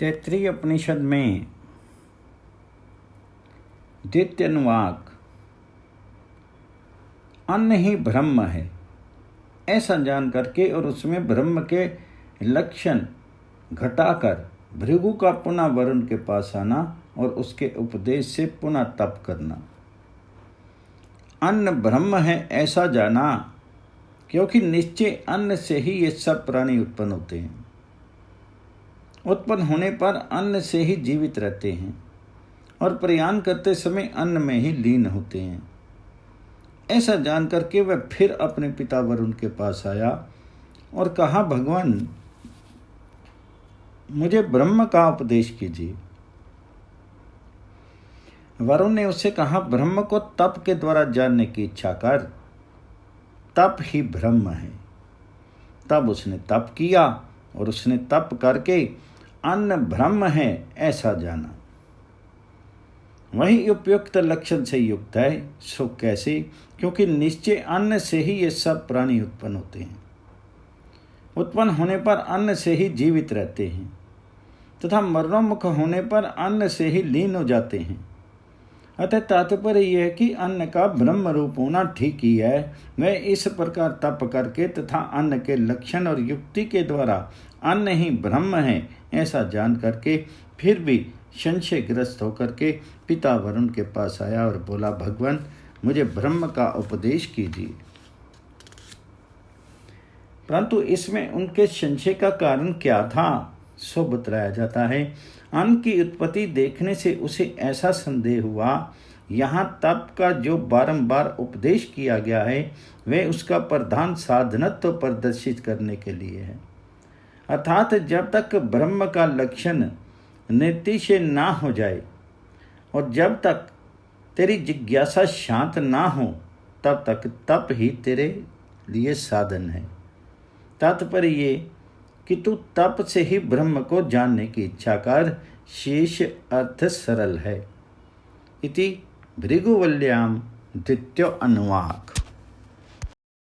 तैत्तिरीय उपनिषद में द्वितीय अनुवाक अन्न ही ब्रह्म है ऐसा जान करके और उसमें ब्रह्म के लक्षण घटाकर भृगु का पुनः वरुण के पास आना और उसके उपदेश से पुनः तप करना। अन्न ब्रह्म है ऐसा जाना, क्योंकि निश्चय अन्न से ही ये सब प्राणी उत्पन्न होते हैं। उत्पन्न होने पर अन्न से ही जीवित रहते हैं और प्रयाण करते समय अन्न में ही लीन होते हैं। ऐसा जान करके वह फिर अपने पिता वरुण के पास आया और कहा, भगवान मुझे ब्रह्म का उपदेश कीजिए। वरुण ने उससे कहा, ब्रह्म को तप के द्वारा जानने की इच्छा कर, तप ही ब्रह्म है। तब उसने तप किया और उसने तप करके अन्न ब्रह्म है ऐसा जाना। वही उपयुक्त लक्षण से युक्त है। सो कैसे? क्योंकि निश्चय अन्न से ही ये सब प्राणी उत्पन्न होते हैं। उत्पन्न होने पर अन्न से ही जीवित रहते हैं तथा मरणोन्मुख होने पर अन्न से ही लीन हो जाते हैं। अतः तात्पर्य यह है कि अन्न का ब्रह्म रूप होना ठीक ही है। वह इस प्रकार तप करके तथा अन्न के लक्षण और युक्ति के द्वारा अन्न ही ब्रह्म है ऐसा जान करके फिर भी संशयग्रस्त होकर के पिता वरुण के पास आया और बोला, भगवान मुझे ब्रह्म का उपदेश कीजिए। परंतु इसमें उनके संशय का कारण क्या था सो बतलाया जाता है। अन्न की उत्पत्ति देखने से उसे ऐसा संदेह हुआ, यहाँ तप का जो बारंबार उपदेश किया गया है वह उसका प्रधान साधनत्व प्रदर्शित करने के लिए है। अर्थात जब तक ब्रह्म का लक्षण नितिशय ना हो जाए और जब तक तेरी जिज्ञासा शांत ना हो तब तक तप ही तेरे लिए साधन है। तात्पर्य ये कि तू तप से ही ब्रह्म को जानने की इच्छा कर। शेष अर्थ सरल है। इति भृगुवल्याम द्वितीय अनुवाक।